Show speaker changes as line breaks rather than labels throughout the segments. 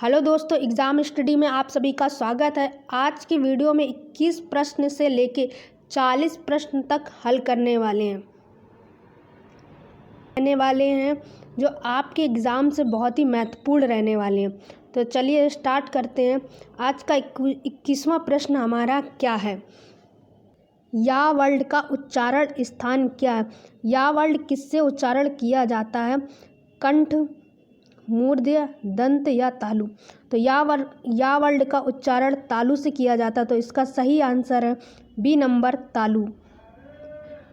Hello दोस्तों, exam study में आप सभी का स्वागत है। आज की वीडियो में 21 प्रश्न से लेके 40 प्रश्न तक हल करने वाले हैं जो आपके एग्ज़ाम से बहुत ही महत्वपूर्ण रहने वाले हैं। तो चलिए स्टार्ट करते हैं। आज का 21वां प्रश्न हमारा क्या है? या वर्ड का उच्चारण स्थान क्या है? या वर्ड किससे उच्चारण किया जाता है? कंठ, मूर्धन्य, दंत या तालु? तो या वर्ड का उच्चारण तालु से किया जाता है, तो इसका सही आंसर है बी नंबर तालु।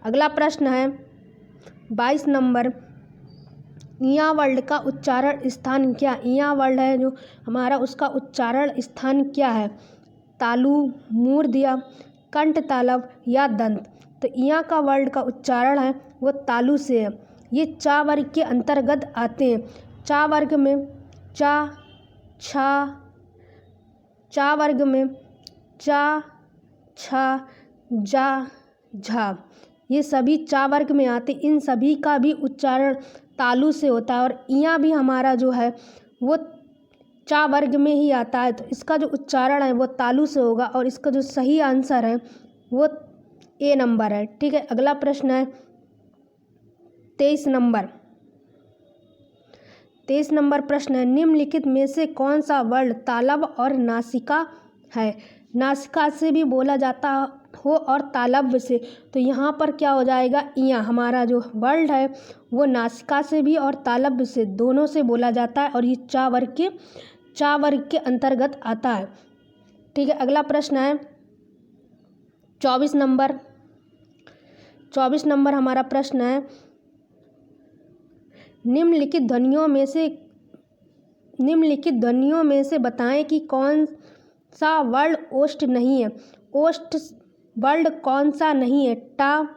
अगला प्रश्न है 22 नंबर। या वर्ड का उच्चारण स्थान क्या? या वर्ड है जो हमारा, उसका उच्चारण स्थान क्या है? तालु, मूर्धन्य, कंठ तालव या दंत? तो या का वर्ड का उच्चारण है वो तालु से है। ये चा वर्ग के अंतर्गत आते हैं। चा वर्ग में चा, छा, चा वर्ग में चा, छा, जा, झा, ये सभी चा वर्ग में आते। इन सभी का भी उच्चारण तालु से होता है और इया भी हमारा जो है वो चा वर्ग में ही आता है। तो इसका जो उच्चारण है वो तालु से होगा और इसका जो सही आंसर है वो ए नंबर है। ठीक है, अगला प्रश्न है 23 नंबर। 23 नंबर प्रश्न है, निम्नलिखित में से कौन सा वर्ड तालव और नासिका है? नासिका से भी बोला जाता हो और तालव्य से, तो यहाँ पर क्या हो जाएगा? इया हमारा जो वर्ड है वो नासिका से भी और तालव्य से दोनों से बोला जाता है और ये चा वर्ग के अंतर्गत आता है। ठीक है, अगला प्रश्न है 24 नंबर। 24 नंबर हमारा प्रश्न है, निम्नलिखित ध्वनियों में से बताएं कि कौन सा वर्ड ओष्ठ नहीं है। ओष्ठ वर्ड कौन सा नहीं है? टा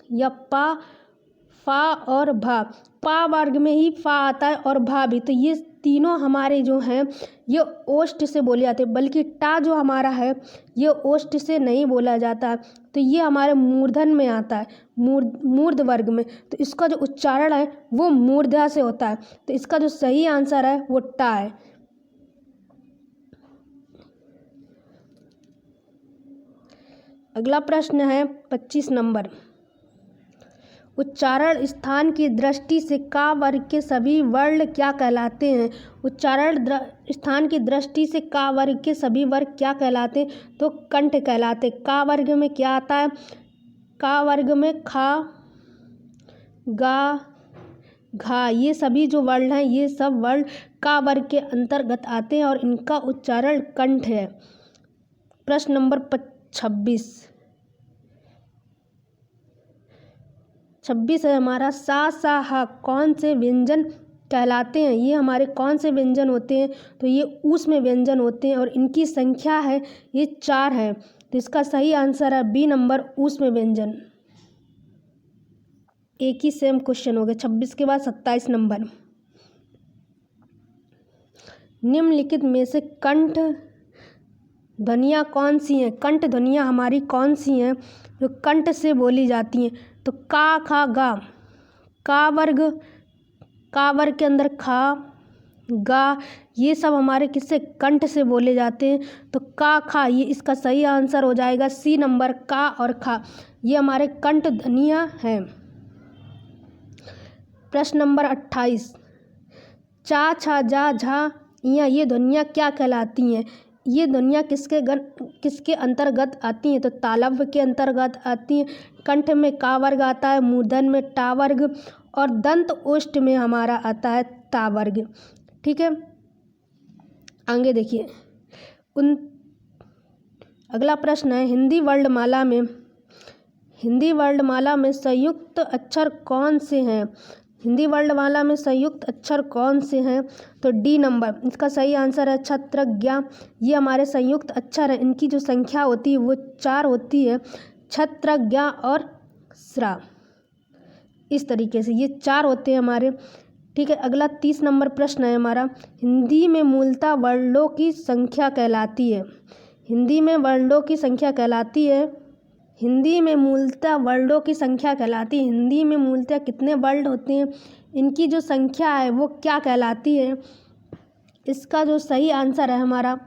या पा, फा और भा। पा वर्ग में ही फा आता है और भा भी, तो ये तीनों हमारे जो हैं ये ओष्ठ से बोले जाते हैं, बल्कि टा जो हमारा है ये ओष्ठ से नहीं बोला जाता। तो ये हमारे मूर्धन में आता है, मूर्ध वर्ग में। तो इसका जो उच्चारण है वो मूर्धा से होता है। तो इसका जो सही आंसर है वो टा है। अगला प्रश्न है 25 नंबर। उच्चारण स्थान की दृष्टि से का वर्ग के सभी वर्ण क्या कहलाते हैं? उच्चारण स्थान की दृष्टि से का वर्ग के सभी वर्ग क्या कहलाते हैं? तो कंठ कहलाते। का वर्ग में क्या आता है? का वर्ग में खा, गा, घा, ये सभी जो वर्ण हैं ये सब वर्ण का वर्ग के अंतर्गत आते हैं और इनका उच्चारण कंठ है। प्रश्न नंबर 26 है हमारा, सा, सा, हा कौन से व्यंजन कहलाते हैं? ये हमारे कौन से व्यंजन होते हैं? तो ये ऊष्म व्यंजन होते हैं और इनकी संख्या है ये 4 है। तो इसका सही आंसर है बी नंबर ऊष्म व्यंजन। एक ही सेम क्वेश्चन हो गया। 26 के बाद 27 नंबर। निम्नलिखित में से कंठ ध्वनियाँ कौन सी हैं? कंठ ध्वनियाँ हमारी कौन सी हैं जो कंठ से बोली जाती हैं? तो का, खा, गा। का वर्ग के अंदर खा, गा, ये सब हमारे किससे? कंठ से बोले जाते हैं। तो का, खा, ये इसका सही आंसर हो जाएगा सी नंबर का और खा, ये हमारे कंठ ध्वनियाँ हैं। प्रश्न नंबर 28, चा, छा, जा, झा, इया, ये ध्वनियाँ क्या कहलाती हैं? ये ध्वनियाँ किसके अंतर्गत आती हैं? तो तालव्य के अंतर्गत आती हैं। कंठ में का वर्ग आता है, मूर्धन में टा वर्ग और दंत ओष्ठ में हमारा आता है ता वर्ग। ठीक है, आगे देखिए अगला प्रश्न है, हिंदी वर्णमाला में संयुक्त अक्षर कौन से हैं? हिंदी वर्णमाला में संयुक्त अक्षर कौन से हैं? तो डी नंबर, इसका सही आंसर है छत्र, ज्ञा, ये हमारे संयुक्त अक्षर हैं। इनकी जो संख्या होती है वो 4 होती है, छत्र, ज्ञा और स्रा। इस तरीके से ये 4 होते हैं हमारे। ठीक है, अगला 30 नंबर प्रश्न है हमारा, हिंदी में मूलतः वर्णों की संख्या कहलाती है। हिंदी में मूलतः वर्णों की संख्या कहलाती है। हिंदी में मूलतः कितने वर्ण होते हैं? इनकी जो संख्या है वो क्या कहलाती है? इसका जो सही आंसर है हमारा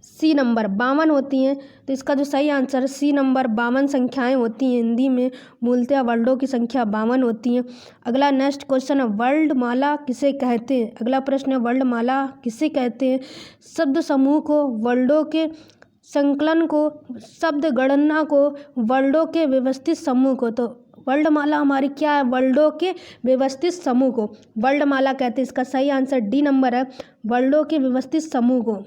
सी नंबर 52 होती हैं। तो इसका जो सही आंसर है सी नंबर 52 संख्याएं होती हैं। हिंदी में मूलतः वर्डों की संख्या 52 होती हैं। अगला नेक्स्ट क्वेश्चन है, वर्ड माला किसे कहते हैं। अगला प्रश्न है, वर्ड माला किसे कहते हैं। शब्द समूह को, वर्डों के संकलन को, शब्द गणना को, वर्डों के व्यवस्थित समूह को। तो वर्णमाला हमारी क्या है, वर्डों के व्यवस्थित समूह को वर्णमाला कहते हैं। इसका सही आंसर डी नंबर है, वर्डों के व्यवस्थित समूह को।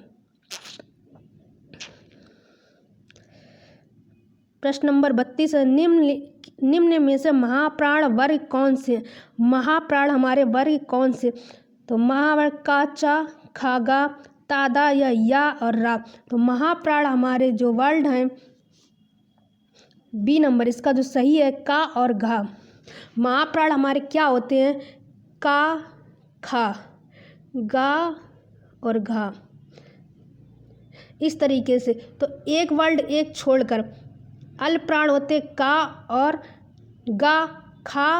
प्रश्न नंबर 32 है, निम्न में से महाप्राण वर्ग कौन से। महाप्राण हमारे वर्ग कौन से। तो महावर्ग का, चा, खागा, तादा या और रा। तो महाप्राण हमारे जो वर्ड हैं बी नंबर, इसका जो सही है का और घा। महाप्राण हमारे क्या होते हैं, का, खा, गा और घा, इस तरीके से। तो एक वर्ड एक छोड़कर अल्प प्राण होते का और गा, खा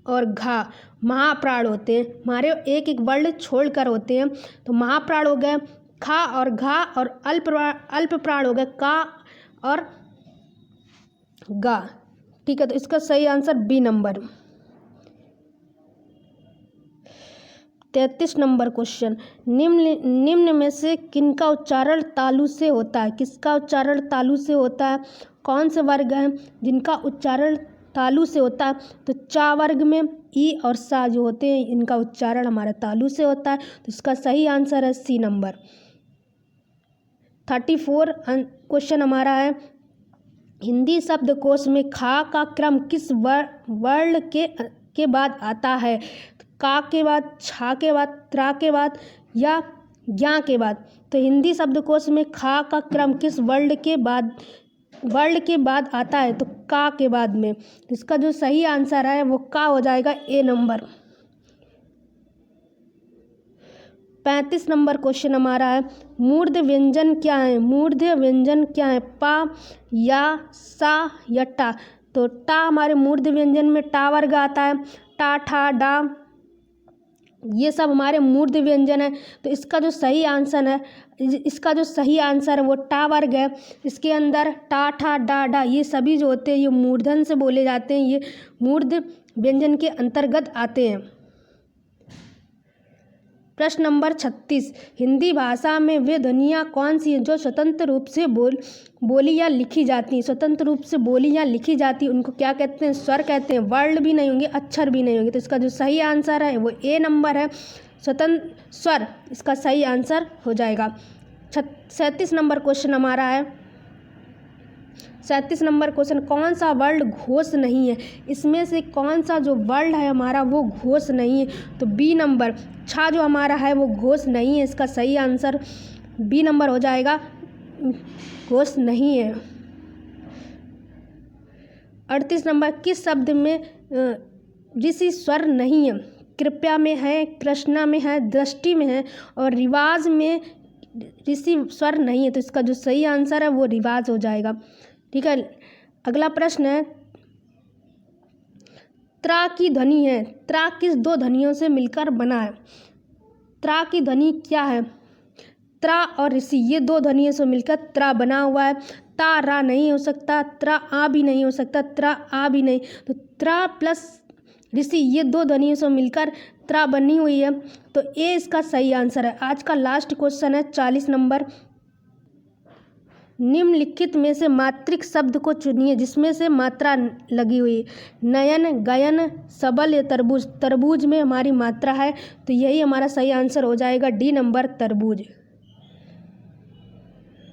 और घा महाप्राण होते हैं। हमारे एक एक वर्ड छोड़कर होते हैं। तो महाप्राण हो गए खा और घा, और अल्प प्राण हो गए का और गा। ठीक है, तो इसका सही answer B number. 33 number question, निम्न में से किनका उच्चारण तालु से होता है। किसका उच्चारण तालु से होता है। कौन से वर्ग हैं जिनका उच्चारण तालु से होता है। तो चा वर्ग में ई और सा जो होते हैं इनका उच्चारण हमारा तालु से होता है। तो इसका सही आंसर है सी नंबर। 34 क्वेश्चन हमारा है, हिंदी शब्दकोश में खा का क्रम किस वर्ण के बाद आता है। का के बाद, छा के बाद, त्रा के बाद या ज्ञा के बाद। तो हिंदी शब्दकोश में खा का क्रम किस वर्ण के बाद आता है। तो का के बाद में। इसका जो सही आंसर है वो का हो जाएगा, ए नंबर। 35 नंबर क्वेश्चन हमारा है, मूर्ध व्यंजन क्या है। मूर्ध व्यंजन क्या है, पा या सा या टा। तो टा हमारे मूर्ध व्यंजन में टा वर्ग आता है। टा, ठा, डा ये सब हमारे मूर्ध व्यंजन है। तो इसका जो सही आंसर है वो टा वर्ग है। इसके अंदर टा, ठा, डा, डा ये सभी जो होते हैं ये मूर्धन से बोले जाते हैं। ये मूर्ध व्यंजन के अंतर्गत आते हैं। प्रश्न नंबर 36, हिंदी भाषा में वे ध्वनियाँ कौन सी हैं जो स्वतंत्र रूप से बोली या लिखी जाती हैं। स्वतंत्र रूप से बोली या लिखी जाती है उनको क्या कहते हैं, स्वर कहते हैं। वर्ड भी नहीं होंगे, अक्षर भी नहीं होंगे। तो इसका जो सही आंसर है वो ए नंबर है, स्वतंत्र स्वर इसका सही आंसर हो जाएगा। 37 नंबर क्वेश्चन हमारा है, 37 नंबर क्वेश्चन, कौन सा वर्ड घोष नहीं है। इसमें से कौन सा जो वर्ड है हमारा वो घोष नहीं है। तो बी नंबर, छा जो हमारा है वो घोष नहीं है। इसका सही आंसर बी नंबर हो जाएगा, घोष नहीं है। 38 नंबर, किस शब्द में ऋषि स्वर नहीं है। कृपया में है, कृष्णा में है, दृष्टि में है और रिवाज में ऋषि स्वर नहीं है। तो इसका जो सही आंसर है वो रिवाज हो जाएगा। ठीक है, अगला प्रश्न है, त्रा की ध्वनि है। त्रा किस दो ध्वनियों से मिलकर बना है। त्रा की ध्वनि क्या है, त्रा और ऋषि ये दो ध्वनियों से मिलकर त्रा बना हुआ है। ता रा नहीं हो सकता, त्रा आ भी नहीं हो सकता, त्रा आ भी नहीं। तो त्रा प्लस ऋषि ये दो ध्वनियों से मिलकर त्रा बनी हुई है। तो ए इसका सही आंसर है। आज का लास्ट क्वेश्चन है 40 नंबर, निम्नलिखित में से मात्रिक शब्द को चुनिए जिसमें से मात्रा लगी हुई। नयन, गयन, सबल या तरबूज। तरबूज में हमारी मात्रा है तो यही हमारा सही आंसर हो जाएगा डी नंबर, तरबूज।